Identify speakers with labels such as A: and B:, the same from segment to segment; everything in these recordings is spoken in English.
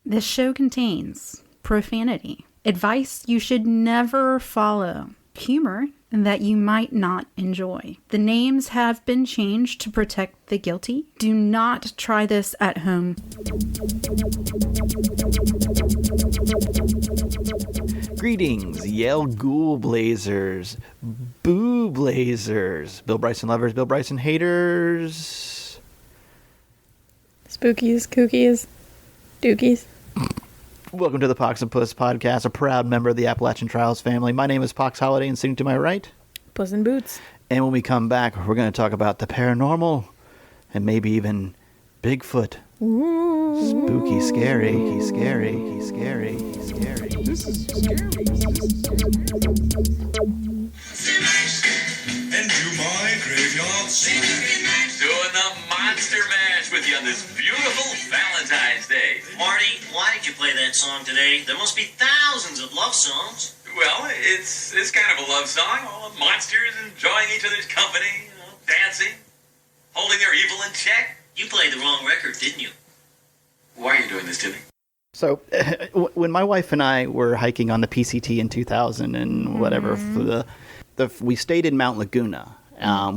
A: This show contains profanity, advice you should never follow, humor that you might not enjoy. The names have been changed to protect the guilty. Do not try this at home.
B: Greetings, Yale Ghoul Blazers, Boo Blazers, Bill Bryson lovers, Bill Bryson haters.
C: Spookies, kookies, dookies.
B: Welcome to the Pox and Puss podcast, a proud member of the Appalachian Trail family. My name is Pox Holiday, and sitting to my right,
C: Puss in Boots.
B: And when we come back, we're going to talk about the paranormal and maybe even Bigfoot.
C: Ooh.
B: Spooky, scary, scary, scary, scary.
D: This is scary.
E: And do my graveyard singing.
F: Doing the Monster Mash with you on this beautiful Valentine's Day.
G: Marty, why did you play that song today? There must be thousands of love songs.
F: Well, it's kind of a love song. All the monsters enjoying each other's company, dancing, holding their evil in check.
G: You played the wrong record, didn't you?
F: Why are you doing this to me?
B: So, when my wife and I were hiking on the PCT in 2000 and whatever, we stayed in Mount Laguna,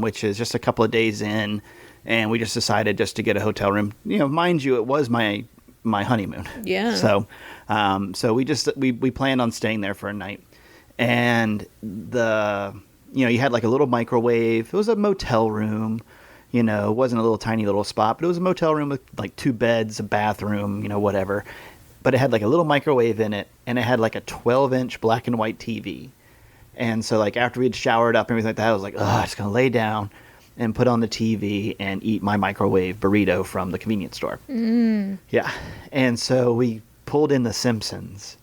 B: which is just a couple of days in, and we just decided just to get a hotel room. You know, mind you, it was my honeymoon.
C: Yeah.
B: So we planned on staying there for a night, and you had like a little microwave. It was a motel room. You know, it wasn't a little tiny little spot, but it was a motel room with like 2 beds, a bathroom, whatever. But it had like a little microwave in it, and it had like a 12-inch black and white TV. And so like after we'd showered up and everything like that, I was like, I'm just going to lay down and put on the TV and eat my microwave burrito from the convenience store. Mm. Yeah. And so we pulled in The Simpsons,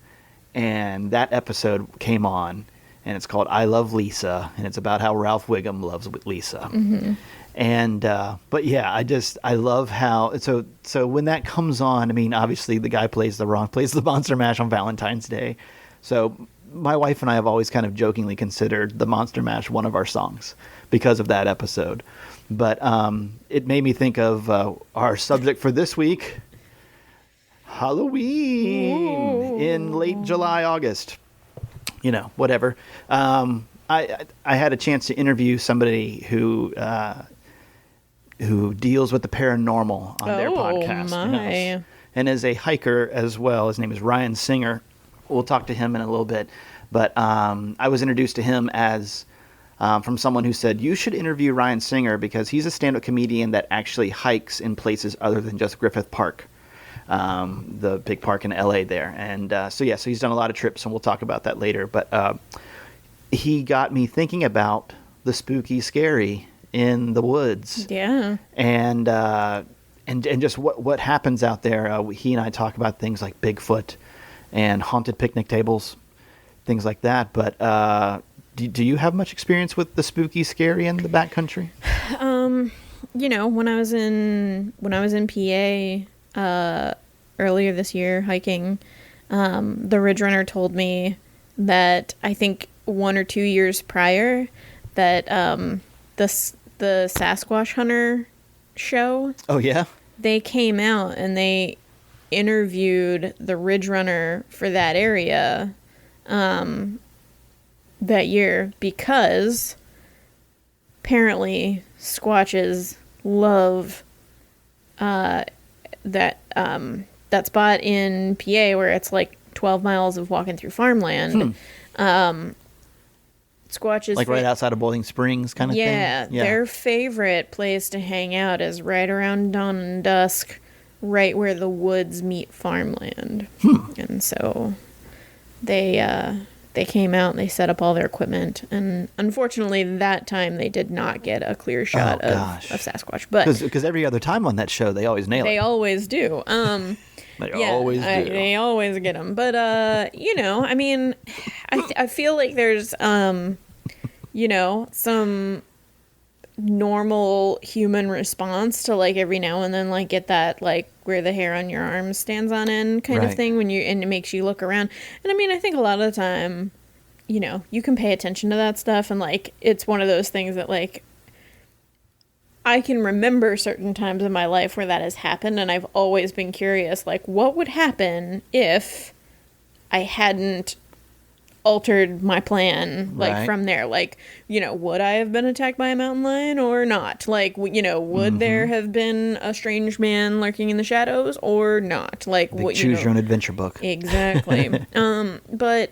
B: and that episode came on, and it's called I Love Lisa, and it's about how Ralph Wiggum loves Lisa. Mm-hmm. And, but yeah, I love how, so when that comes on, I mean, obviously the guy plays the Monster Mash on Valentine's Day. So my wife and I have always kind of jokingly considered the Monster Mash one of our songs because of that episode. But, it made me think of, our subject for this week, Halloween. Ooh. In late July, August, whatever. I had a chance to interview somebody who deals with the paranormal on their podcast.
C: My.
B: And is a hiker as well. His name is Ryan Singer. We'll talk to him in a little bit. But I was introduced to him as from someone who said, you should interview Ryan Singer because he's a stand-up comedian that actually hikes in places other than just Griffith Park, the big park in LA there. And so he's done a lot of trips, and we'll talk about that later. But he got me thinking about the spooky, scary in the woods.
C: Yeah.
B: And just what happens out there. He and I talk about things like Bigfoot and haunted picnic tables, things like that. But do you have much experience with the spooky, scary in the backcountry?
C: When I was in PA earlier this year hiking, the Ridge Runner told me that I think 1 or 2 years prior that the Sasquatch Hunter show. Oh, yeah? They came out and they interviewed the Ridge Runner for that area that year because apparently Squatches love that spot in PA where it's like 12 miles of walking through farmland. Squatches
B: like right outside of Boiling Springs kind of thing?
C: Yeah, their favorite place to hang out is right around dawn and dusk, right where the woods meet farmland. And so they came out and they set up all their equipment, and unfortunately that time they did not get a clear shot of Sasquatch. But
B: because every other time on that show they always nail it.
C: They always do.
B: They always do.
C: They always get them. But I mean, I feel like there's some normal human response to like every now and then like get that like where the hair on your arm stands on end kind of thing and it makes you look around. And I mean, I think a lot of the time, you can pay attention to that stuff, and like it's one of those things that like I can remember certain times in my life where that has happened, and I've always been curious, like, what would happen if I hadn't altered my plan, like,
B: Right.
C: from there? Like, would I have been attacked by a mountain lion or not? Like, would there have been a strange man lurking in the shadows or not? Like,
B: Like choose your own adventure book.
C: Exactly. But,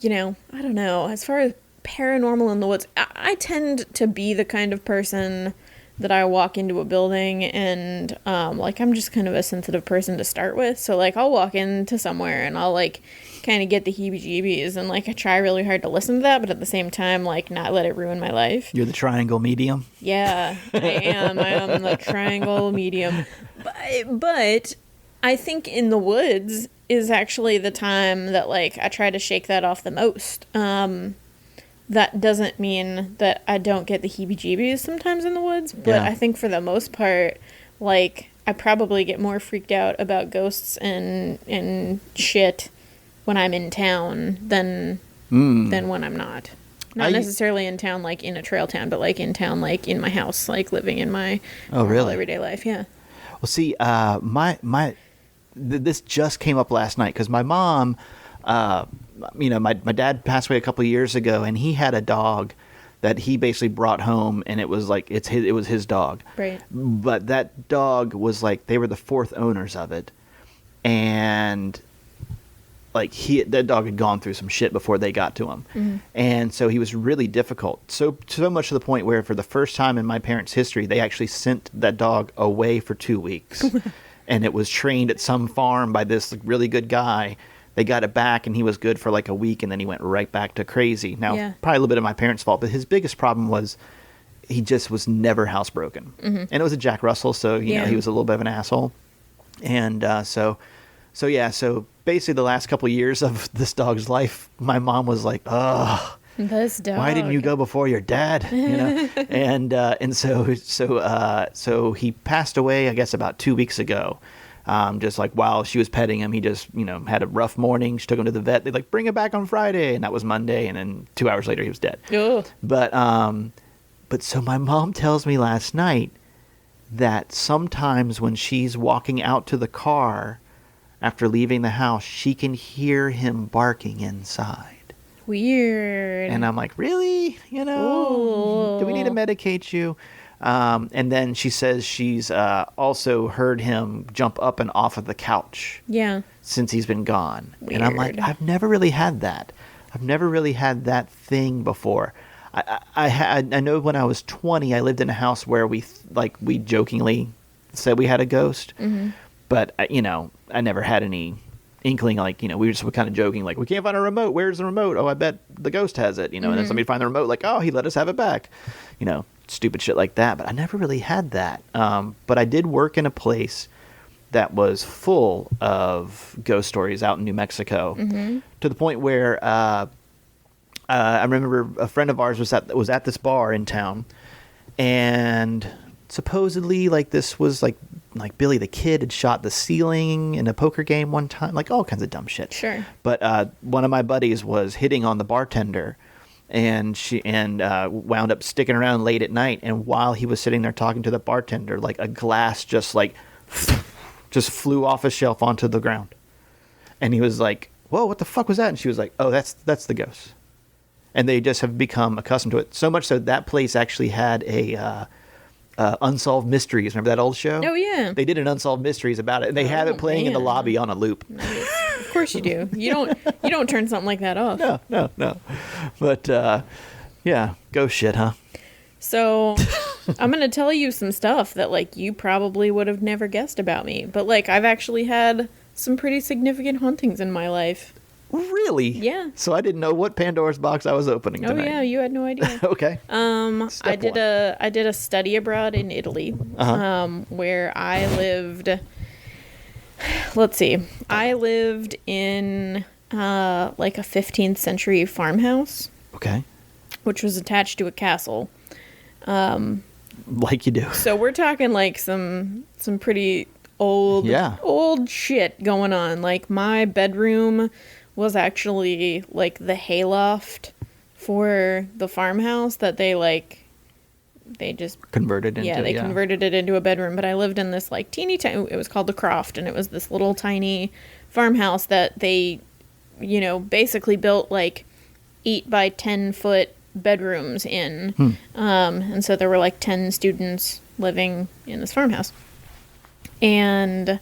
C: I don't know. As far as paranormal in the woods, I tend to be the kind of person that I walk into a building and, like, I'm just kind of a sensitive person to start with. So, like, I'll walk into somewhere and I'll, like, kind of get the Heebie Jeebies, and, like, I try really hard to listen to that, but at the same time, like, not let it ruin my life.
B: You're the triangle medium.
C: Yeah, I am. I am the triangle medium. But I think in the woods is actually the time that, like, I try to shake that off the most. That doesn't mean that I don't get the heebie-jeebies sometimes in the woods, but
B: Yeah.
C: I think for the most part, like, I probably get more freaked out about ghosts and shit when I'm in town than when I'm not. Not necessarily in town, like, in a trail town, but, like, in town, like, in my house, like, living in my normal everyday life, yeah.
B: Well, see, this just came up last night because my mom, my dad passed away a couple of years ago, and he had a dog that he basically brought home, and it was like it was his dog.
C: Right.
B: But that dog was like they were the fourth owners of it, and like that dog had gone through some shit before they got to him, and so he was really difficult. So much to the point where for the first time in my parents' history, they actually sent that dog away for 2 weeks, and it was trained at some farm by this really good guy. They got it back, and he was good for like a week, and then he went right back to crazy. Now, probably a little bit of my parents' fault, but his biggest problem was he just was never housebroken, and it was a Jack Russell, so you know he was a little bit of an asshole, and so basically the last couple of years of this dog's life, my mom was like, "Ugh,
C: this dog.
B: why didn't you go before your dad?" You know, and so he passed away, I guess, about 2 weeks ago. Just like while she was petting him, he just, had a rough morning. She took him to the vet. They like, bring him back on Friday. And that was Monday. And then 2 hours later, he was dead.
C: Ugh.
B: But so my mom tells me last night that sometimes when she's walking out to the car after leaving the house, she can hear him barking inside.
C: Weird.
B: And I'm like, really? Do we need to medicate you? And then she says she's also heard him jump up and off of the couch.
C: Yeah.
B: Since he's been gone.
C: Weird.
B: And I'm like, I've never really had that. I've never really had that thing before. I know when I was 20, I lived in a house where we jokingly said we had a ghost. Mm-hmm. But, I never had any inkling, we were just kind of joking, like, we can't find a remote. Where's the remote? Oh, I bet the ghost has it, And then somebody find the remote, like, oh, he let us have it back. Stupid shit like that. But I never really had that. But I did work in a place that was full of ghost stories out in New Mexico, to the point where I remember a friend of ours was at this bar in town, and supposedly this was like Billy the Kid had shot the ceiling in a poker game one time, like all kinds of dumb shit.
C: Sure.
B: But one of my buddies was hitting on the bartender, and she wound up sticking around late at night. And while he was sitting there talking to the bartender, like a glass just flew off a shelf onto the ground, and he was like, "Whoa, what the fuck was that?" And she was like, "Oh, that's the ghost." And they just have become accustomed to it, so much so that place actually had a Unsolved Mysteries. Remember that old show?
C: Oh yeah.
B: They did an Unsolved Mysteries about it, and they have it playing in the lobby on a loop.
C: Nice. Of course you do. You don't turn something like that off.
B: No. But yeah, ghost shit, huh?
C: So I'm gonna tell you some stuff that you probably would have never guessed about me, but I've actually had some pretty significant hauntings in my life.
B: Really?
C: Yeah.
B: So I didn't know what Pandora's box I was opening tonight.
C: Oh yeah, you had no idea.
B: Okay.
C: I did a study abroad in Italy, where I lived. Let's see. I lived in a 15th century farmhouse.
B: Okay.
C: Which was attached to a castle.
B: Like you do.
C: So we're talking some pretty old shit going on. My bedroom was actually the hayloft for the farmhouse that they they just
B: Converted into
C: they converted it into a bedroom. But I lived in this like teeny tiny, it was called the Croft, and it was this little tiny farmhouse that they, you know, basically built like 8 by 10 foot bedrooms in. And so there were like 10 students living in this farmhouse. And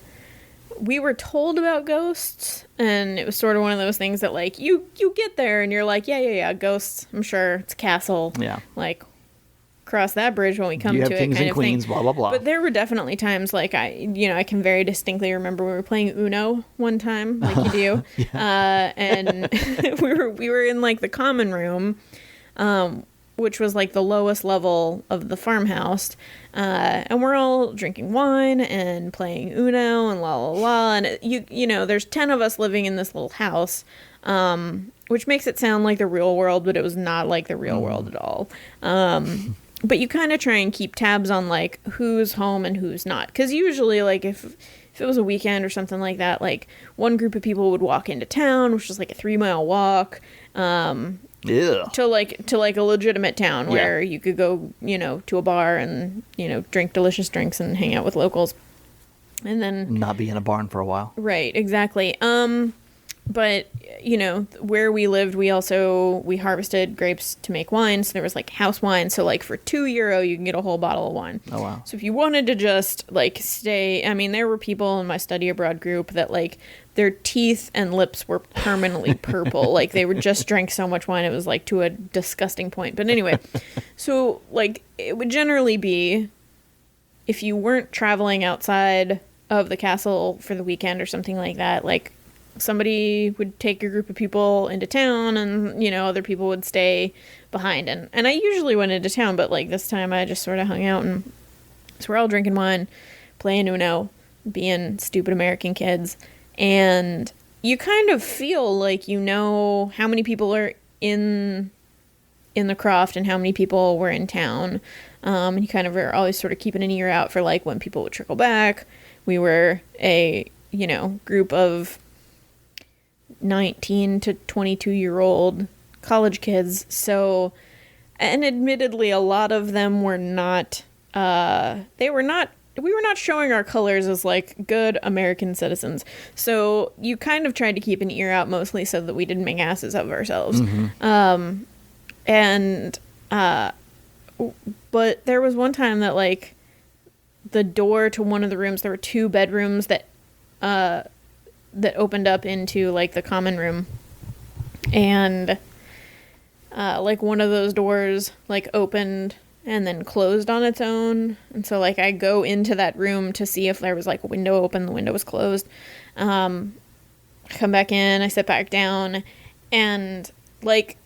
C: we were told about ghosts, and it was sort of one of those things that like you get there and you're like, yeah, ghosts, I'm sure it's a castle.
B: Yeah.
C: Like, cross that bridge when we come to it,
B: kings
C: kind
B: and
C: of
B: queens,
C: thing.
B: blah, blah, blah.
C: But there were definitely times like I can very distinctly remember we were playing Uno one time, like you do. And we were in like the common room, which was like the lowest level of the farmhouse. And we're all drinking wine and playing Uno and la la la. And you know, there's 10 of us living in this little house, which makes it sound like the real world, but it was not like the real world at all. But you kind of try and keep tabs on like who's home and who's not. Because usually like if it was a weekend or something like that, like one group of people would walk into town, which was like a 3-mile walk. To like a legitimate town where you could go, you know, to a bar and, you know, drink delicious drinks and hang out with locals. And then
B: not be in a barn for a while.
C: Right, exactly. But, you know, where we lived, we harvested grapes to make wine. So there was like house wine. So like for €2, you can get a whole bottle of wine.
B: Oh, wow.
C: So if you wanted to just like stay, I mean, there were people in my study abroad group that like their teeth and lips were permanently purple. Like they would just drink so much wine. It was like to a disgusting point. But anyway, so like it would generally be if you weren't traveling outside of the castle for the weekend or something like that, like somebody would take a group of people into town and, you know, other people would stay behind. And I usually went into town, but like this time I just sort of hung out, and so we're all drinking wine, playing Uno, being stupid American kids. And you kind of feel like you know how many people are in the Croft and how many people were in town. And you kind of are always sort of keeping an ear out for like when people would trickle back. We were a, you know, group of 19 to 22-year-old college kids. So, and admittedly, a lot of them were not, we were not showing our colors as like good American citizens. So you kind of tried to keep an ear out mostly so that we didn't make asses of ourselves. But there was one time that like the door to one of the rooms, there were 2 bedrooms that opened up into like the common room, and like one of those doors like opened and then closed on its own. And so like I go into that room to see if there was like a window open. The window was closed. I come back in, I sit back down, and like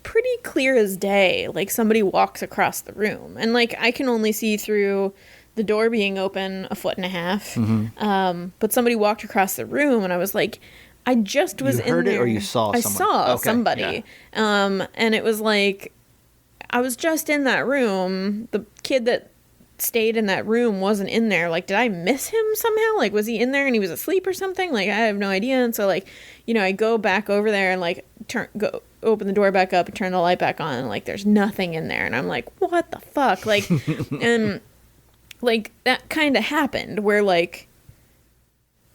C: pretty clear as day, like somebody walks across the room, and like I can only see through the door being open 1.5 feet. But somebody walked across the room, and I was like, I just was in there. You heard it,
B: or you saw someone?
C: I saw somebody. Yeah. And it was like, I was just in that room. The kid that stayed in that room wasn't in there. Like, did I miss him somehow? Like, was he in there and he was asleep or something? Like, I have no idea. And so like, you know, I go back over there and like open the door back up and turn the light back on, and like there's nothing in there. And I'm like, what the fuck? Like, and like that kind of happened where like,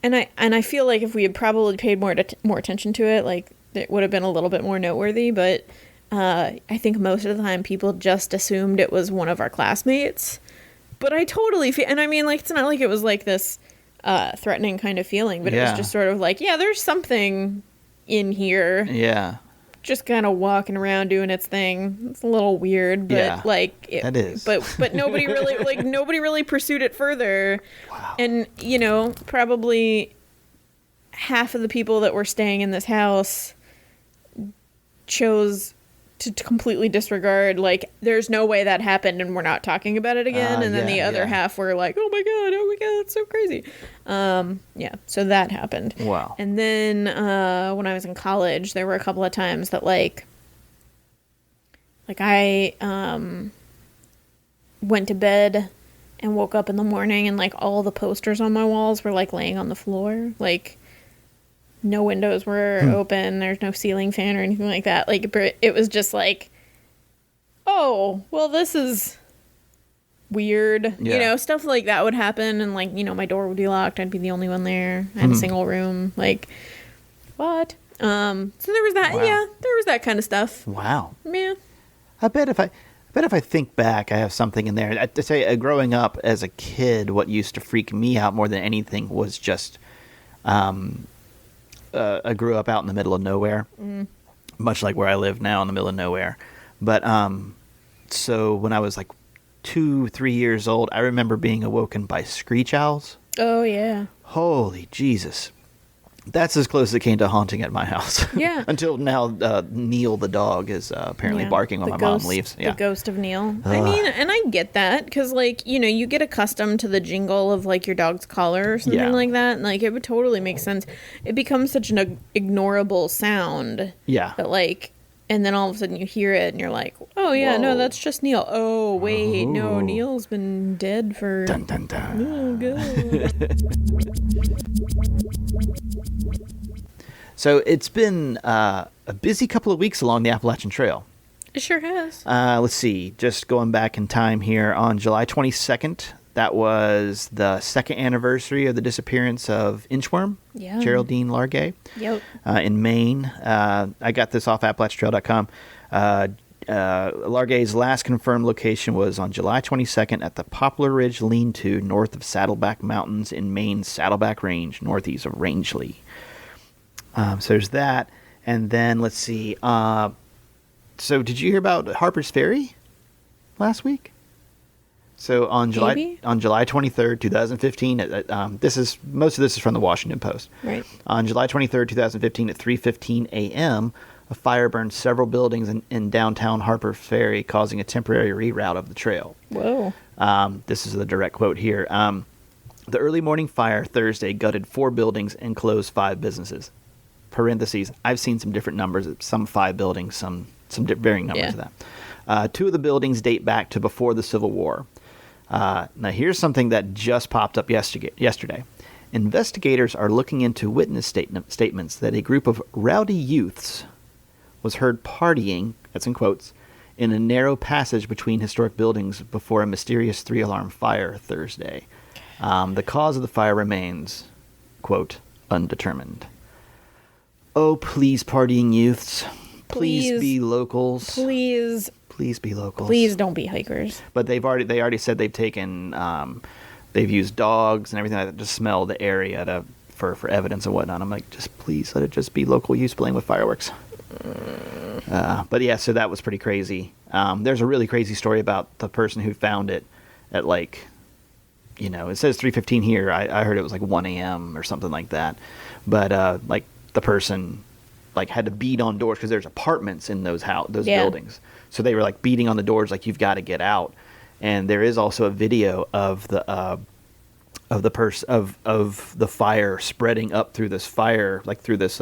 C: and I feel like if we had probably paid more attention to it, like it would have been a little bit more noteworthy. But I think most of the time people just assumed it was one of our classmates. But I totally feel, and I mean, like, it's not like it was like this threatening kind of feeling, but it was just sort of like, yeah, there's something in here. Yeah. Just kind of walking around doing its thing. It's a little weird, but like
B: that is.
C: But nobody really pursued it further. Wow. And you know, probably half of the people that were staying in this house chose to completely disregard, like, there's no way that happened and we're not talking about it again. And then the other half were like, oh my god, that's so crazy. So that happened. Wow. And then when I was in college, there were a couple of times that like I went to bed and woke up in the morning and like all the posters on my walls were like laying on the floor. Like, no windows were open. There's no ceiling fan or anything like that. Like, it was just like, oh, well, this is weird.
B: Yeah.
C: You know, stuff like that would happen, and like, you know, my door would be locked. I'd be the only one there. I had a single room. Like, what? So there was that.
B: Wow.
C: Yeah, there was that kind of stuff.
B: Wow.
C: Yeah.
B: I bet if I think back, I have something in there. To say, growing up as a kid, what used to freak me out more than anything was just, I grew up out in the middle of nowhere, much like where I live now in the middle of nowhere. But so when I was like 2-3 years old, I remember being awoken by screech owls.
C: Oh yeah.
B: Holy Jesus. That's as close as it came to haunting at my house.
C: Yeah.
B: Until now, Neil the dog is apparently
C: Yeah,
B: barking when
C: the
B: my
C: ghost-
B: mom leaves.
C: The
B: Yeah.
C: ghost of Neil. I mean, and I get that because, like, you know, you get accustomed to the jingle of like your dog's collar or something
B: Yeah.
C: like that, and like it would totally make sense. It becomes such an ignorable sound
B: Yeah.
C: that, like, and then all of a sudden you hear it and you're like, oh yeah, no,
B: Whoa.
C: that's just Neil. Oh wait, no,
B: Oh.
C: Neil's been dead for.
B: Dun, dun, dun.
C: Oh god.
B: So it's been a busy couple of weeks along the Appalachian Trail.
C: It sure has.
B: Let's see, just going back in time here, on July 22nd, that was the second anniversary of the disappearance of Inchworm,
C: Yeah.
B: Geraldine Largay,
C: Yep.
B: in Maine. I got this off AppalachianTrail.com. Largay's last confirmed location was on July 22nd at the Poplar Ridge Lean-To north of Saddleback Mountains in Maine's Saddleback Range, northeast of Rangeley. So there's that. And then, let's see. So did you hear about Harper's Ferry last week? So on July
C: Maybe.
B: on July 23rd, 2015, most of this is from the Washington Post.
C: Right.
B: On July 23rd, 2015 at 3:15 a.m., a fire burned several buildings in downtown Harper Ferry, causing a temporary reroute of the trail.
C: Whoa.
B: This is the direct quote here. The early morning fire Thursday gutted 4 buildings and closed 5 businesses. Parentheses, I've seen some different numbers, some 5 buildings, some varying numbers
C: Yeah.
B: of that. 2 of the buildings date back to before the Civil War. Now here's something that just popped up yesterday. Investigators are looking into witness statements that a group of rowdy youths was heard partying, that's in quotes, in a narrow passage between historic buildings before a mysterious 3-alarm fire Thursday. The cause of the fire remains, quote, undetermined. Oh, please, partying youths. Please be locals.
C: Please.
B: Please be locals.
C: Please don't be hikers.
B: But they already said they've taken, they've used dogs and everything like that to smell the area for evidence and whatnot. I'm like, just please let it just be local youth playing with fireworks. But yeah, so that was pretty crazy. There's a really crazy story about the person who found it at like, you know, it says 3:15 here. I heard it was like 1 a.m. or something like that. But like the person like had to beat on doors because there's apartments in those
C: Yeah.
B: buildings. So they were like beating on the doors like, you've got to get out. And there is also a video of the fire spreading up through this fire, like through this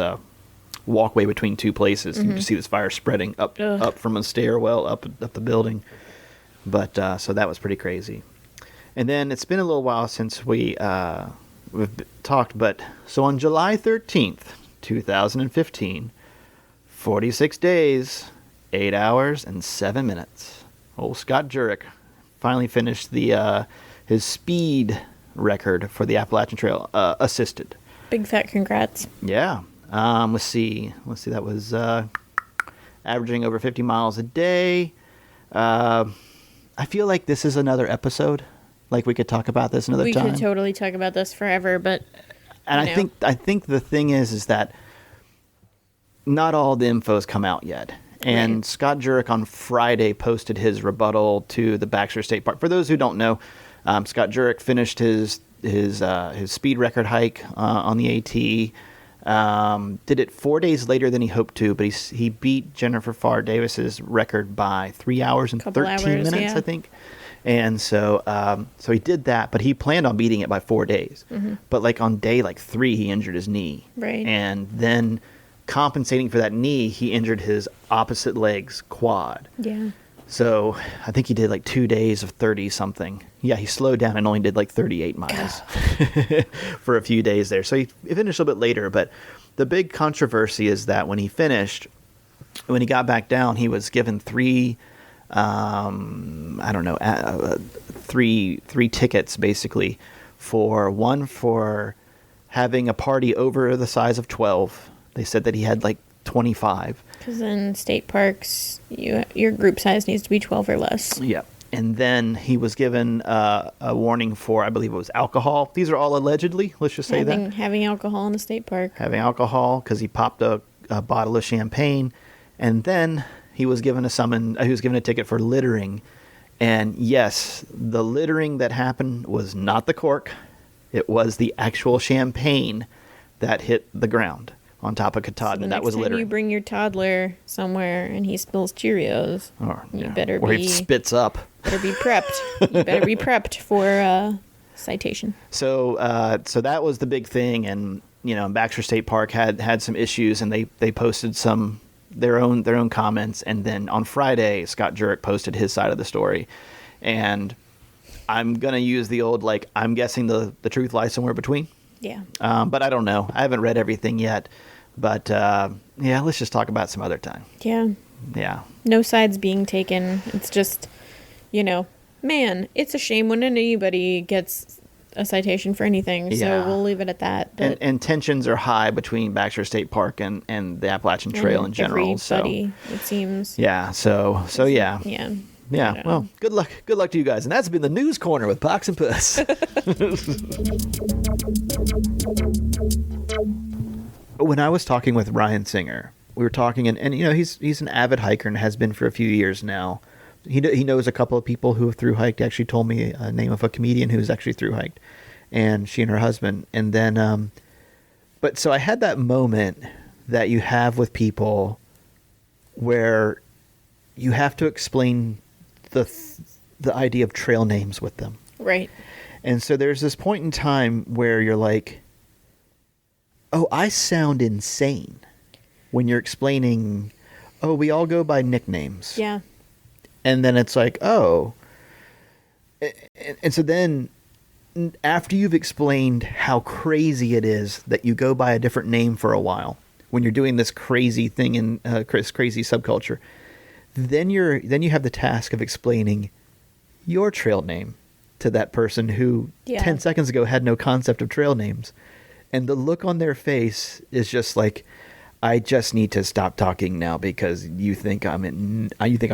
B: walkway between 2 places. You can just see this fire spreading up from a stairwell up the building. But so that was pretty crazy. And then it's been a little while since we've talked, but so on July 13th, 2015, 46 days, 8 hours, and 7 minutes. Old Scott Jurek finally finished his speed record for the Appalachian Trail, assisted.
C: Big fat congrats.
B: Yeah. Let's see. That was averaging over 50 miles a day. I feel like this is another episode. Like we could talk about this another time.
C: We could totally talk about this forever, but
B: And
C: you know.
B: I think the thing is that not all the info's come out yet. And
C: Right.
B: Scott Jurek on Friday posted his rebuttal to the Baxter State Park. For those who don't know, Scott Jurek finished his speed record hike on the AT. Did it 4 days later than he hoped to, but he beat Jennifer Farr Davis's record by 3 hours and
C: Couple
B: 13
C: hours,
B: minutes,
C: yeah.
B: I think. And so he did that, but he planned on beating it by 4 days. But like on day 3, he injured his knee.
C: Right.
B: And then compensating for that knee, he injured his opposite leg's quad.
C: yeah.
B: So I think he did like 2 days of 30 something. Yeah, he slowed down and only did like 38 miles for a few days there. So he finished a little bit later. But the big controversy is that when he got back down, he was given 3 I don't know, 3 tickets basically for having a party over the size of 12. They said that he had like 25.
C: Because in state parks, your group size needs to be 12 or less.
B: Yeah. And then he was given a warning for, I believe it was alcohol. These are all allegedly. Let's just say that.
C: Having alcohol in a state park.
B: Having alcohol because he popped a bottle of champagne. And then he was given a ticket for littering. And yes, the littering that happened was not the cork. It was the actual champagne that hit the ground on top of Katahdin.
C: So
B: That was littering.
C: You bring your toddler somewhere and he spills Cheerios.
B: Or he spits up.
C: Better be prepped. You better be prepped for citation.
B: So that was the big thing, and Baxter State Park had some issues, and they posted their own comments, and then on Friday Scott Jurek posted his side of the story, and I'm gonna use the old I'm guessing the truth lies somewhere between.
C: Yeah.
B: But I don't know. I haven't read everything yet. But let's just talk about some other time.
C: Yeah.
B: Yeah.
C: No sides being taken. It's just, man, it's a shame when anybody gets a citation for anything. So we'll leave it at that. But
B: and tensions are high between Baxter State Park and the Appalachian Trail in general.
C: Everybody, it seems.
B: Yeah. So yeah.
C: Yeah.
B: Yeah. Well, good luck. Good luck to you guys. And that's been the News Corner with Pox and Puss. When I was talking with Ryan Singer, we were talking, and he's an avid hiker and has been for a few years now. He knows a couple of people who have thru-hiked. Actually told me a name of a comedian who's actually thru-hiked, and she and her husband. And then, but so I had that moment that you have with people where you have to explain the idea of trail names with them.
C: Right.
B: And so there's this point in time where you're like, oh, I sound insane when you're explaining, oh, we all go by nicknames.
C: Yeah.
B: And then it's like, oh. And so then after you've explained how crazy it is that you go by a different name for a while, when you're doing this crazy thing in crazy subculture, then you have the task of explaining your trail name to that person who 10 seconds ago had no concept of trail names. And the look on their face is just like, I just need to stop talking now because you think I'm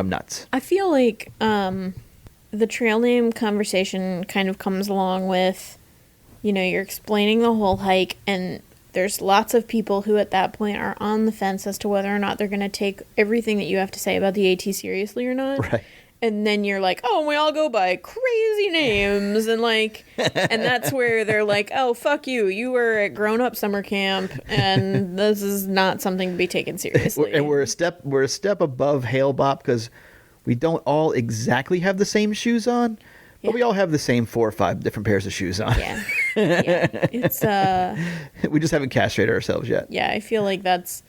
B: nuts.
C: I feel like the trail name conversation kind of comes along with, you're explaining the whole hike, and there's lots of people who at that point are on the fence as to whether or not they're going to take everything that you have to say about the AT seriously or not.
B: Right.
C: And then you're like, oh, we all go by crazy names. And and that's where they're like, oh, fuck you. You were at grown-up summer camp, and this is not something to be taken seriously.
B: And we're a step above Hale Bop because we don't all exactly have the same shoes on, but we all have the same 4 or 5 different pairs of shoes on.
C: Yeah. It's,
B: we just haven't castrated ourselves yet.
C: Yeah, I feel like that's...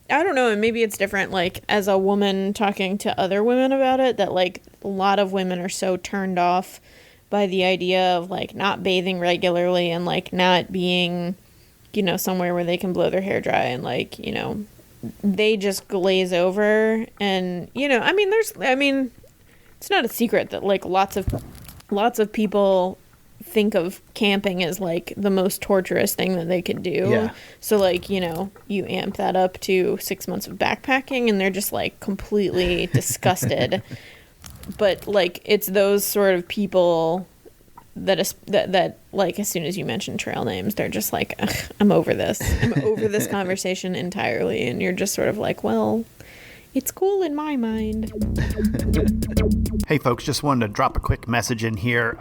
C: I don't know, and maybe it's different, as a woman talking to other women about it, that, a lot of women are so turned off by the idea of, not bathing regularly and, not being, somewhere where they can blow their hair dry and, they just glaze over. And, it's not a secret that, lots of people think of camping as the most torturous thing that they could do.
B: Yeah.
C: So you amp that up to 6 months of backpacking and they're just completely disgusted. But it's those sort of people that as soon as you mention trail names, they're just like, I'm over this. I'm over this conversation entirely. And you're just sort of like, well, it's cool in my mind.
B: Hey folks, just wanted to drop a quick message in here.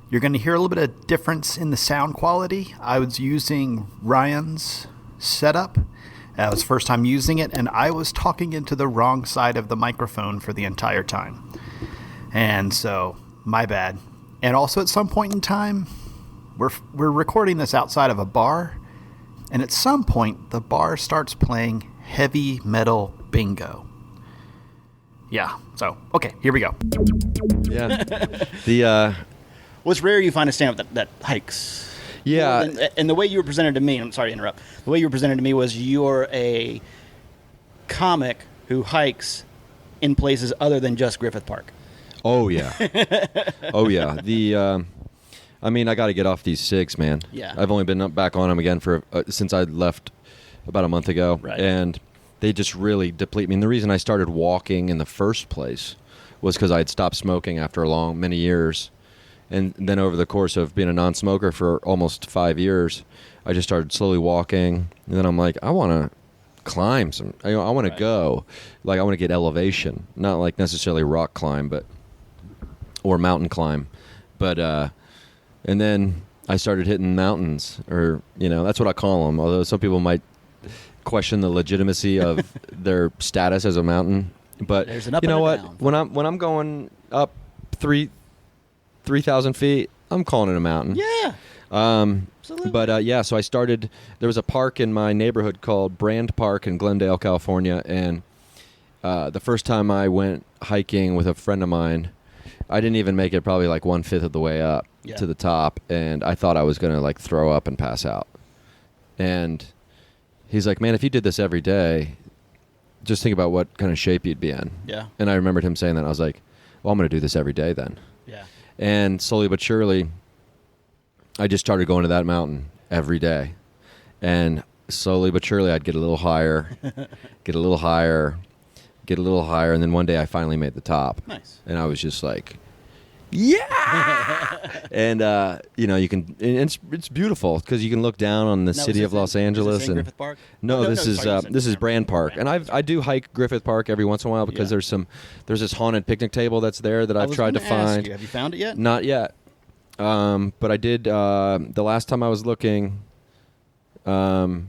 B: You're going to hear a little bit of difference in the sound quality. I was using Ryan's setup. It was the first time using it, and I was talking into the wrong side of the microphone for the entire time. And so, my bad. And also at some point in time, we're recording this outside of a bar, and at some point, the bar starts playing heavy metal bingo. Yeah, so, okay, here we go.
D: Yeah.
H: Well, it's rare you find a stand-up that hikes.
D: Yeah.
H: And the way you were presented to me, I'm sorry to interrupt, the way you were presented to me was you're a comic who hikes
B: in places other than just Griffith Park.
D: Oh yeah, oh yeah. I mean, I got to get off these cigs, man.
B: Yeah.
D: I've only been back on them again for since I left about a month ago,
B: Right.
D: and they just really deplete me. And the reason I started walking in the first place was because I had stopped smoking after many years, and then over the course of being a non-smoker for almost 5 years, I just started slowly walking, and then I'm like, I want to climb some. I want to go, like I want to get elevation, not like necessarily rock climb, or mountain climb, but and then I started hitting mountains, or that's what I call them. Although some people might question the legitimacy of their status as a mountain, but
B: There's an up
D: you know
B: and a
D: what?
B: down.
D: When I'm going up 3,000 feet, I'm calling it a mountain.
B: Yeah. Absolutely.
D: But yeah, so I started. There was a park in my neighborhood called Brand Park in Glendale, California, and the first time I went hiking with a friend of mine, I didn't even make it probably like 1/5 of the way up to the top, and I thought I was gonna like throw up and pass out. And he's like, "Man, if you did this every day, just think about what kind of shape you'd be in."
B: Yeah.
D: And I remembered him saying that. I was like, "Well, I'm gonna do this every day then."
B: Yeah.
D: And slowly but surely, I just started going to that mountain every day. And slowly but surely, I'd get a little higher, get a little higher, get a little higher. And then one day I finally made the top.
B: Nice.
D: And I was just like, yeah! And, you can, and it's beautiful because you can look down on the
B: Now,
D: city
B: is
D: of
B: this
D: Los
B: in-
D: Angeles.
B: is this in
D: And
B: Griffith Park?
D: No,
B: No,
D: this
B: no,
D: is
B: sorry, you said
D: this is Brand Park, and I do hike Griffith Park every once in a while because
B: Yeah.
D: there's this haunted picnic table that's there that
B: I
D: I've
B: was
D: tried to
B: gonna ask
D: find.
B: you, have you found it yet?
D: Not yet. But I did the last time I was looking. Well,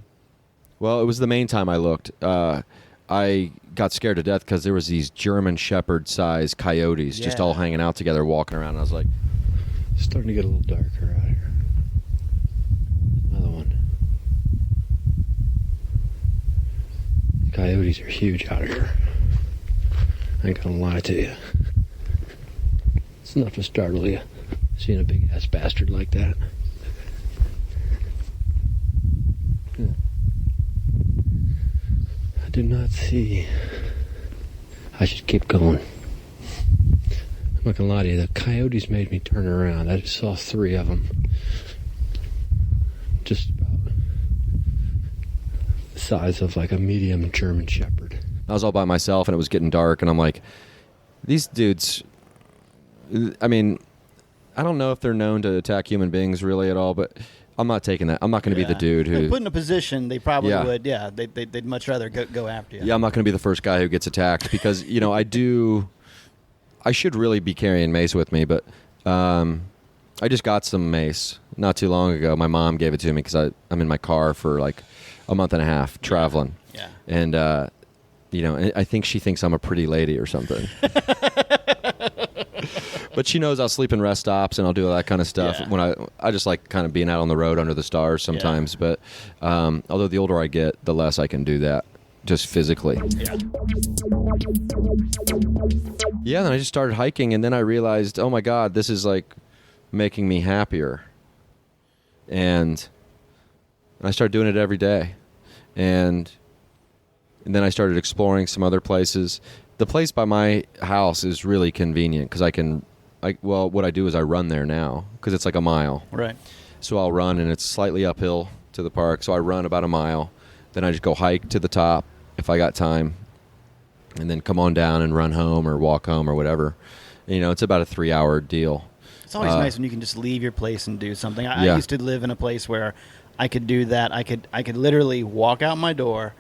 D: it was the main time I looked. I got scared to death because there was these German Shepherd-sized coyotes just
B: Yeah.
D: all hanging out together, walking around. And I was like,
I: It's starting to get a little darker out here. Another one. The coyotes are huge out here. I ain't gonna lie to you. It's enough to startle you, seeing a big ass bastard like that. Yeah. I do not see. I should keep going. I'm not gonna lie to you, the coyotes made me turn around. I just saw 3 of them. Just about the size of like a medium German Shepherd.
D: I was all by myself, and it was getting dark, and I'm like, these dudes, I mean, I don't know if they're known to attack human beings really at all, but I'm not taking that. I'm not going to be the dude who...
B: Put in a position, they probably
D: Yeah.
B: would. Yeah, they'd much rather go after you.
D: Yeah, I'm not going to be the first guy who gets attacked because, I should really be carrying mace with me, but I just got some mace not too long ago. My mom gave it to me because I'm in my car for like a month and a half traveling.
B: Yeah.
D: And, I think she thinks I'm a pretty lady or something. But she knows I'll sleep in rest stops and I'll do all that kind of stuff.
B: Yeah.
D: When I just like kind of being out on the road under the stars sometimes.
B: Yeah.
D: But although the older I get, the less I can do that just physically. Yeah, then I just started hiking, and then I realized, oh my God, this is like making me happier. And I started doing it every day. And then I started exploring some other places. The place by my house is really convenient because what I do is I run there now because it's like a mile.
B: Right.
D: So I'll run, and it's slightly uphill to the park. So I run about a mile. Then I just go hike to the top if I got time, and then come on down and run home or walk home or whatever. It's about a 3-hour deal.
B: It's always nice when you can just leave your place and do something. I
D: Yeah.
B: used to live in a place where I could do that. I could literally walk out my door,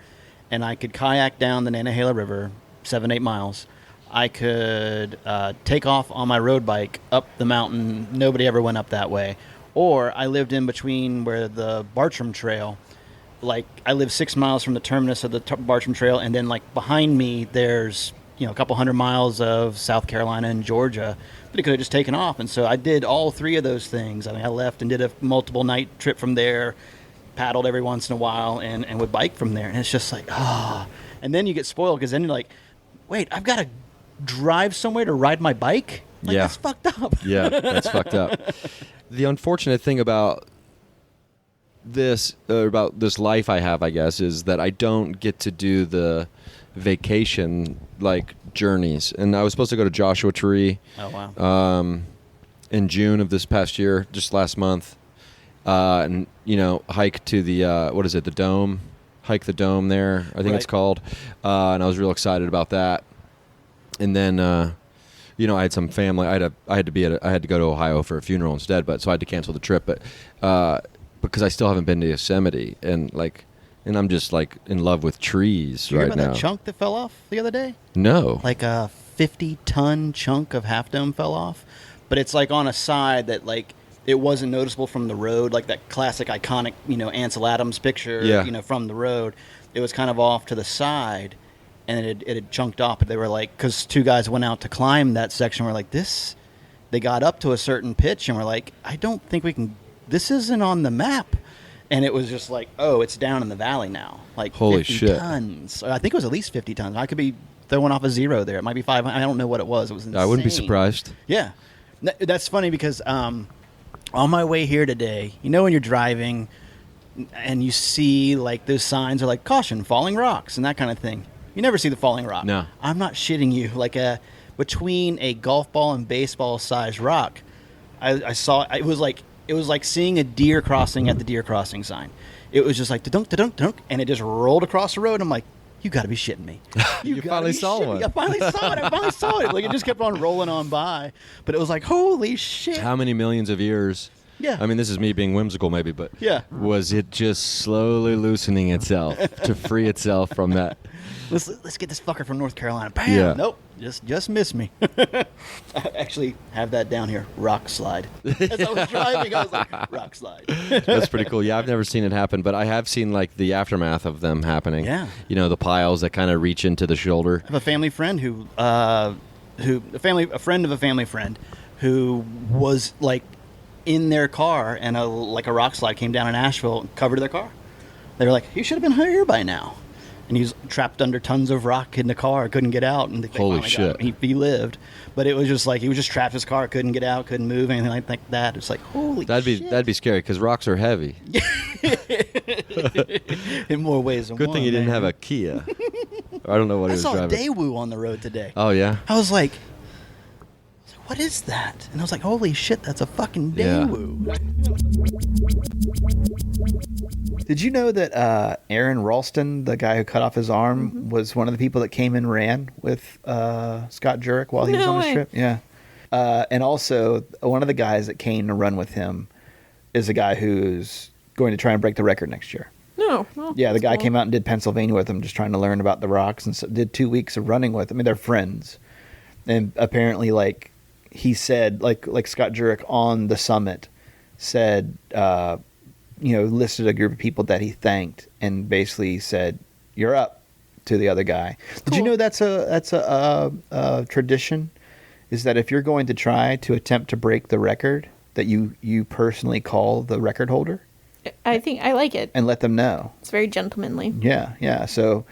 B: and I could kayak down the Nantahala River, 7-8 miles. I could take off on my road bike up the mountain. Nobody ever went up that way. Or I lived in between where the Bartram Trail. Like, I live 6 miles from the terminus of the Bartram Trail, and then like behind me there's a couple hundred miles of South Carolina and Georgia that it could have just taken off. And so I did all 3 of those things. I mean, I left and did a multiple night trip from there, paddled every once in a while, and would bike from there. And it's just like, and then you get spoiled because then you're like, wait, I've got to drive somewhere to ride my bike? Like,
D: Yeah.
B: that's fucked up.
D: Yeah, that's fucked up. The unfortunate thing about this life I have, I guess, is that I don't get to do the vacation like journeys, and I was supposed to go to Joshua Tree.
B: Oh wow.
D: In June of this past year, just last month, and hike to the the dome, hike the dome there. I think it's called, and I was real excited about that. And then, I had some family. I had to go to Ohio for a funeral instead, so I had to cancel the trip. But because I still haven't been to Yosemite, and I'm just like in love with trees
B: you
D: right
B: hear about
D: now.
B: that chunk that fell off the other day?
D: No.
B: Like a 50-ton chunk of Half Dome fell off, but it's like on a side that like it wasn't noticeable from the road, like that classic iconic Ansel Adams picture, from the road. It was kind of off to the side, and it had chunked off. But they were like, because two guys went out to climb that section, were like, they got up to a certain pitch, and we're like, I don't think we can. This isn't on the map. And it was just like, oh, it's down in the valley now. Like,
D: holy
B: 50
D: shit.
B: tons. I think it was at least 50 tons. I could be throwing off a zero there. It might be 500. I don't know what it was. It was insane.
D: I wouldn't be surprised.
B: Yeah. That's funny because on my way here today, when you're driving and you see like those signs are like, caution, falling rocks and that kind of thing. You never see the falling rock.
D: No.
B: I'm not shitting you. Like between a golf ball and baseball sized rock, I saw, it was like seeing a deer crossing at the deer crossing sign. It was just like da-dunk, da-dunk, da-dunk, and it just rolled across the road. I'm like, you got to be shitting me.
D: You finally saw one.
B: I finally saw it. Like, it just kept on rolling on by. But it was like, holy shit.
D: How many millions of years?
B: Yeah.
D: I mean, this is me being whimsical maybe, but
B: yeah.
D: Was it just slowly loosening itself to free itself from that?
B: Let's get this fucker from North Carolina. Bam!
D: Yeah.
B: Nope. Just missed me. I actually have that down here. Rock slide. As I was driving, I was like, rock slide.
D: That's pretty cool. Yeah, I've never seen it happen, but I have seen like the aftermath of them happening.
B: Yeah.
D: The piles that kind of reach into the shoulder.
B: I have a family friend a friend of a family friend who was like in their car, and a rock slide came down in Asheville and covered their car. They were like, he should have been here by now. And he was trapped under tons of rock in the car, couldn't get out. And
D: holy shit!
B: He lived, but it was just like he was just trapped in his car, couldn't get out, couldn't move, anything like that. It's like holy.
D: That'd be scary because rocks are heavy.
B: In more ways than one.
D: Good thing he didn't have a Kia. I don't know what he was driving.
B: I saw a Daewoo on the road today.
D: Oh yeah.
B: I was like, what is that? And I was like, holy shit, that's a fucking Daewoo. Did you know that Aaron Ralston, the guy who cut off his arm, was one of the people that came and ran with Scott Jurek while he was on this trip? Yeah. And also, one of the guys that came to run with him is a guy who's going to try and break the record next year.
C: No. Well,
B: yeah, the guy
C: cool.
B: came out and did Pennsylvania with him, just trying to learn about the rocks, and so did 2 weeks of running with him. I mean, they're friends. And apparently, like, he said, like Scott Jurek on the summit said, listed a group of people that he thanked and basically said, "You're up," to the other guy. Did you know that's a tradition? Is that if you're going to try to attempt to break the record, that you personally call the record holder?
C: I think I like it.
B: And let them know.
C: It's very gentlemanly.
B: Yeah. So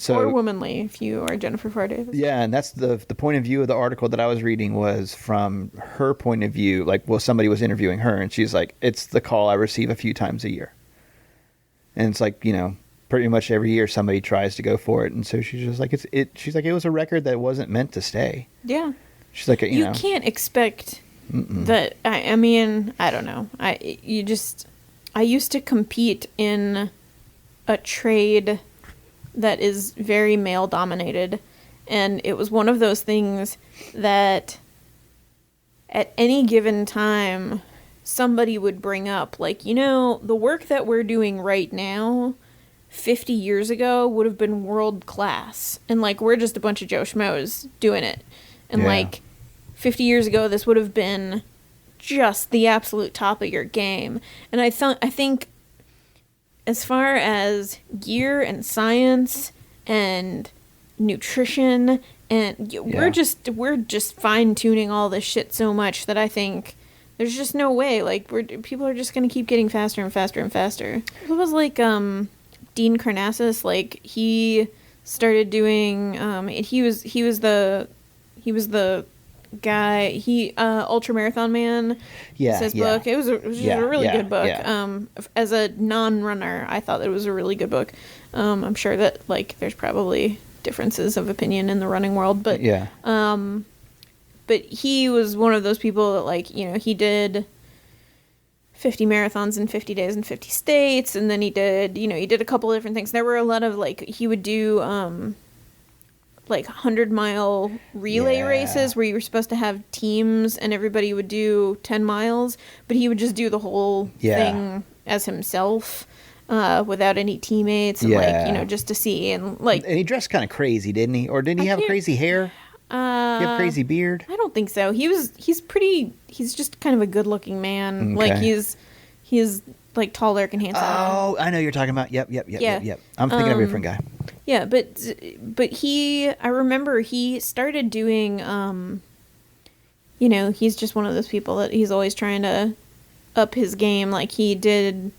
C: or womanly if you are Jennifer Farr Davis.
B: Yeah, and that's the point of view of the article that I was reading was from her point of view. Like, somebody was interviewing her, and she's like, "It's the call I receive a few times a year," and it's like pretty much every year somebody tries to go for it, and so she's just like, She's like, it was a record that wasn't meant to stay.
C: Yeah.
B: She's like,
C: you can't expect that. I mean, I don't know. I used to compete in a trade that is very male dominated, and it was one of those things that at any given time somebody would bring up, like, the work that we're doing right now 50 years ago would have been world class, and like we're just a bunch of Joe Schmoes doing it, and like 50 years ago this would have been just the absolute top of your game. And I think as far as gear and science and nutrition, and we're just fine tuning all this shit so much that I think there's just no way. Like, people are just gonna keep getting faster and faster and faster. It was like Dean Karnassus, like he started doing he was the guy, Ultramarathon Man.
B: Yeah,
C: his book. It was just a really good book.
B: Yeah.
C: As a non-runner, I thought it was a really good book. I'm sure that like there's probably differences of opinion in the running world, but
B: Yeah.
C: but he was one of those people that, like, you know, he did 50 marathons in 50 days in 50 states, and then he did a couple of different things. There were a lot of, like, he would do like 100-mile relay races where you were supposed to have teams and everybody would do 10 miles, but he would just do the whole thing as himself without any teammates, and like, you know, just to see. And like,
B: And he dressed kind of crazy, didn't he? Or didn't he have crazy hair? Did he have crazy beard?
C: I don't think so. He's just kind of a good-looking man.
B: Okay.
C: Like, he's like tall, dark, and handsome.
B: Oh, I know who you're talking about. Yep. I'm thinking of a different guy.
C: Yeah, but I remember he started doing, you know, he's just one of those people that he's always trying to up his game. Like, he did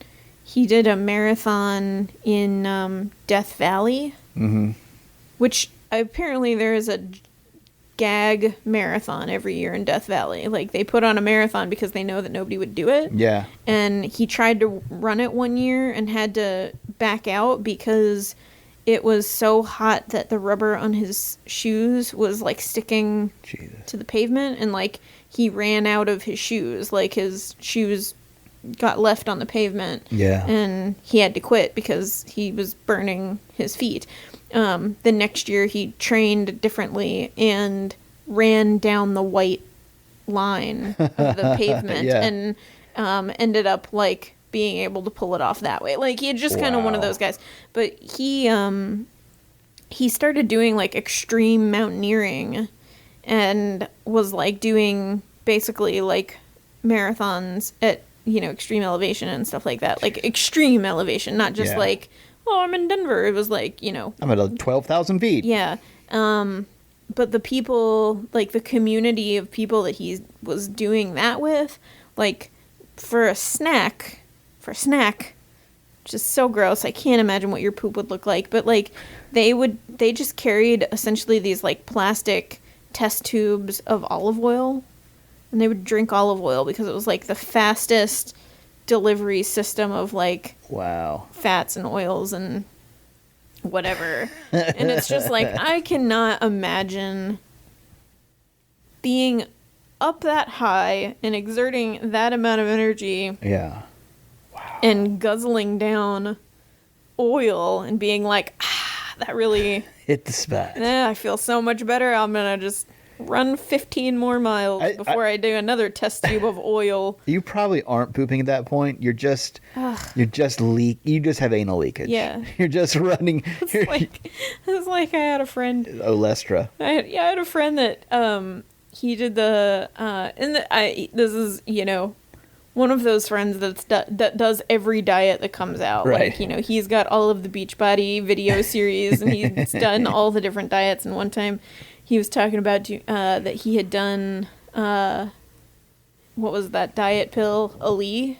C: a marathon in Death Valley, which apparently there is a gag marathon every year in Death Valley. Like, they put on a marathon because they know that nobody would do it.
B: Yeah.
C: And he tried to run it one year and had to back out because it was so hot that the rubber on his shoes was, like, sticking to the pavement, and, like, he ran out of his shoes. Like, his shoes got left on the pavement.
B: Yeah.
C: And he had to quit because he was burning his feet. The next year he trained differently and ran down the white line of the pavement and ended up, like, being able to pull it off that way. Like, he's just kind of one of those guys. But he started doing, like, extreme mountaineering and was, like, doing basically, like, marathons at, you know, extreme elevation and stuff like that. Like, extreme elevation, not just like, oh, I'm in Denver. It was like, you know,
B: I'm at 12,000 feet.
C: Yeah. But the people, like, the community of people that he was doing that with, like, for snack, which is so gross. I can't imagine what your poop would look like. But, like, they just carried essentially these, like, plastic test tubes of olive oil, and they would drink olive oil because it was, like, the fastest delivery system of, like, fats and oils and whatever. And it's just like, I cannot imagine being up that high and exerting that amount of energy and guzzling down oil and being like, that really
B: hit the spot.
C: I feel so much better. I'm gonna just run 15 more miles before I do another test tube of oil.
B: You probably aren't pooping at that point. You just have anal leakage.
C: Yeah.
B: You're just running.
C: It's like I had a friend.
B: Olestra.
C: I had a friend that he did this is, you know, one of those friends that does every diet that comes out.
B: Right.
C: Like, you know, he's got all of the Beachbody video series and he's done all the different diets. And one time he was talking about that he had done, what was that diet pill? Ali.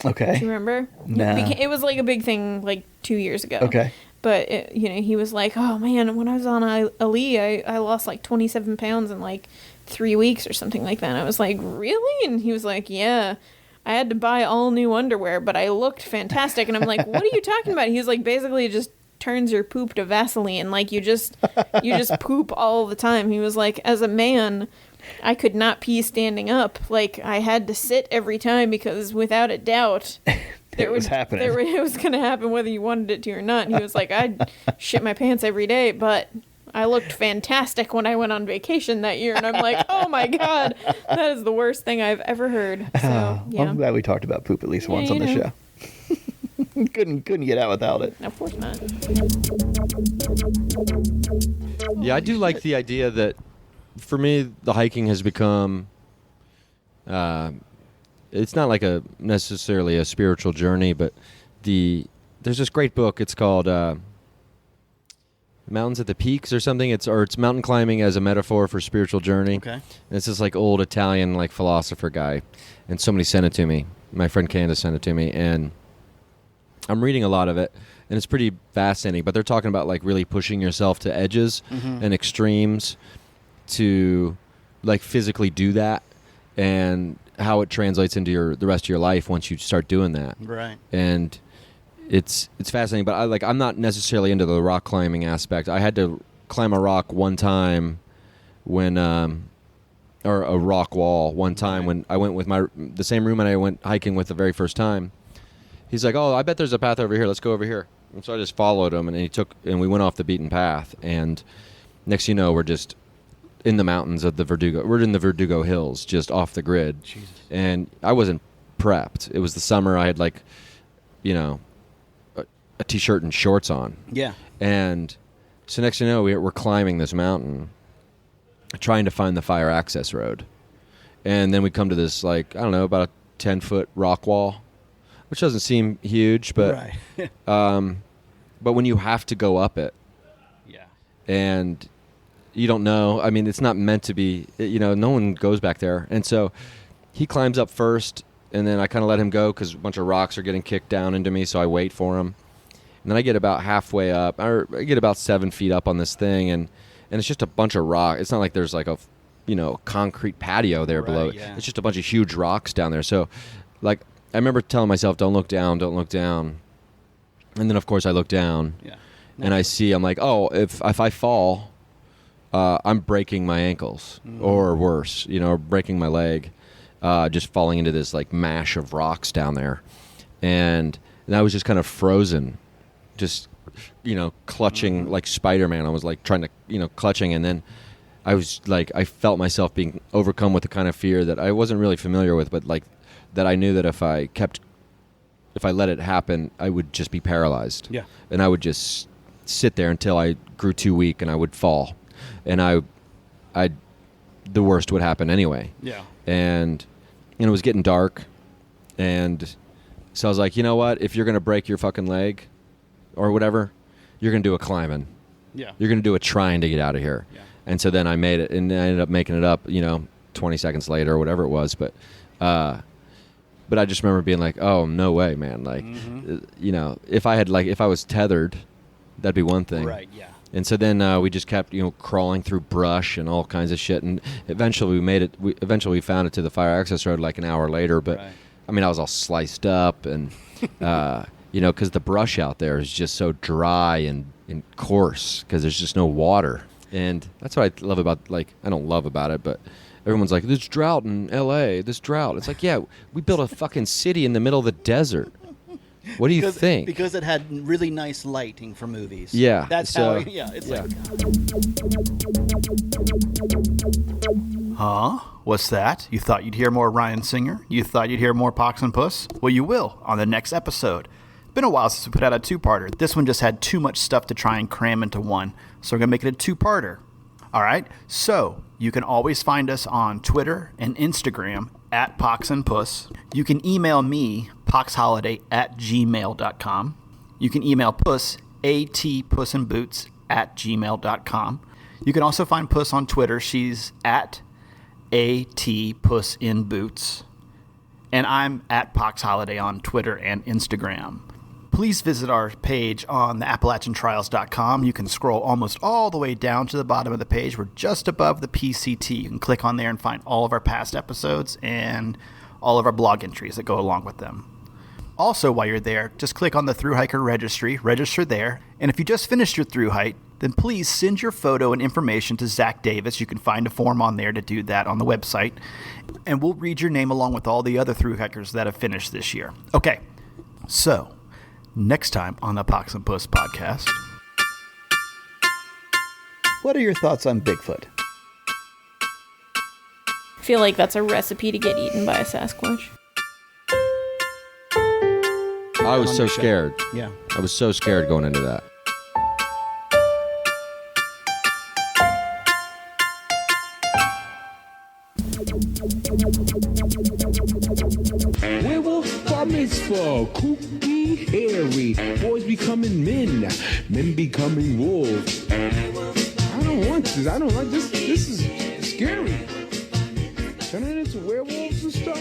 B: Okay.
C: Do you remember?
B: No.
C: It was like a big thing like 2 years ago.
B: Okay.
C: But, you know, he was like, oh, man, when I was on Ali, I lost like 27 pounds in like 3 weeks or something like that. And I was like, really? And he was like, yeah, I had to buy all new underwear, but I looked fantastic. And I'm like, what are you talking about? He was like, basically it just turns your poop to Vaseline. Like, you just poop all the time. He was like, as a man, I could not pee standing up. Like, I had to sit every time because without a doubt...
B: It was happening.
C: It was going to happen whether you wanted it to or not. And he was like, I'd shit my pants every day, but I looked fantastic when I went on vacation that year. And I'm like, oh my God, that is the worst thing I've ever heard. So, yeah.
B: I'm glad we talked about poop at least once on the show. couldn't get out without it.
C: Of course not.
D: Yeah, I do like the idea that, for me, the hiking has become... it's not like necessarily a spiritual journey, but there's this great book. It's called Mountains at the Peaks or something. It's mountain climbing as a metaphor for spiritual journey.
B: Okay.
D: And it's this like old Italian like philosopher guy, and somebody sent it to me. My friend Candace sent it to me, and I'm reading a lot of it, and it's pretty fascinating. But they're talking about like really pushing yourself to edges and extremes to like physically do that, and how it translates into the rest of your life once you start doing that.
B: Right.
D: And it's fascinating. But I'm not necessarily into the rock climbing aspect. I had to climb a rock one time when or a rock wall one time when I went with the same roommate I went hiking with the very first time. He's like, "Oh, I bet there's a path over here. Let's go over here." And so I just followed him, and we went off the beaten path. And next thing you know, we're just in the mountains of the Verdugo. We're in the Verdugo Hills, just off the grid. Jesus. And I wasn't prepped. It was the summer. I had a t-shirt and shorts on.
B: Yeah.
D: And so next thing you know, we're climbing this mountain, trying to find the fire access road. And then we come to this, about a 10-foot rock wall, which doesn't seem huge, but
B: right.
D: But when you have to go up it,
B: yeah,
D: and you don't know, I mean, it's not meant to be, no one goes back there. And so he climbs up first, and then I kind of let him go because a bunch of rocks are getting kicked down into me, so I wait for him. And then I get about halfway up, or I get about 7 feet up on this thing, and it's just a bunch of rock. It's not like there's like a, concrete patio there below.
B: Yeah.
D: It's just a bunch of huge rocks down there. So, I remember telling myself, don't look down, don't look down. And then, of course, I look down, and I see, I'm like, oh, if I fall, I'm breaking my ankles, or worse, breaking my leg, just falling into this, mash of rocks down there. And I was just kind of frozen, just, clutching like Spider-Man. I was, trying to, clutching, and then I was, I felt myself being overcome with the kind of fear that I wasn't really familiar with, but, that I knew that if I let it happen, I would just be paralyzed. Yeah. And I would just sit there until I grew too weak and I would fall. And the worst would happen anyway. Yeah. And it was getting dark. And so I was like, you know what? If you're going to break your fucking leg or whatever, you're going to do a climbing. Yeah. You're going to do a trying to get out of here. Yeah. And so then I made it, and I ended up making it up, 20 seconds later or whatever it was. But I just remember being like, oh, no way, man. If I was tethered, that'd be one thing. Right, yeah. And so then we just kept, crawling through brush and all kinds of shit. And eventually we made it. Eventually we found it to the fire access road an hour later. But, right. I mean, I was all sliced up and, because the brush out there is just so dry and coarse because there's just no water. And that's what I love about, I don't love about it, but everyone's like, this drought in L.A., this drought. It's like, yeah, we built a fucking city in the middle of the desert. What do you think?
B: Because it had really nice lighting for movies.
D: Yeah.
B: That's how, it's like... Huh? What's that? You thought you'd hear more Ryan Singer? You thought you'd hear more Pox and Puss? Well, you will on the next episode. Been a while since we put out a two-parter. This one just had too much stuff to try and cram into one, so we're going to make it a two-parter. All right? So, you can always find us on Twitter and Instagram at Pox and Puss. You can email me, poxholiday@gmail.com. You can email Puss, atpussandboots@gmail.com. You can also find Puss on Twitter. She's at atpussinboots. And I'm at Poxholiday on Twitter and Instagram. Please visit our page on the AppalachianTrails.com. You can scroll almost all the way down to the bottom of the page. We're just above the PCT. You can click on there and find all of our past episodes and all of our blog entries that go along with them. Also, while you're there, just click on the Thru-Hiker registry, register there, and if you just finished your Thru-Hike, then please send your photo and information to Zach Davis. You can find a form on there to do that on the website, and we'll read your name along with all the other Thru-Hikers that have finished this year. Okay, so... next time on the Pox and Puss podcast. What are your thoughts on Bigfoot?
C: I feel like that's a recipe to get eaten by a Sasquatch.
D: I was so scared.
B: Yeah.
D: I was so scared going into that.
J: Werewolf bar mitzvah, kooky, hairy, boys becoming men, men becoming wolves. I don't want this. I don't like this. This is scary. Turning into werewolves and stuff,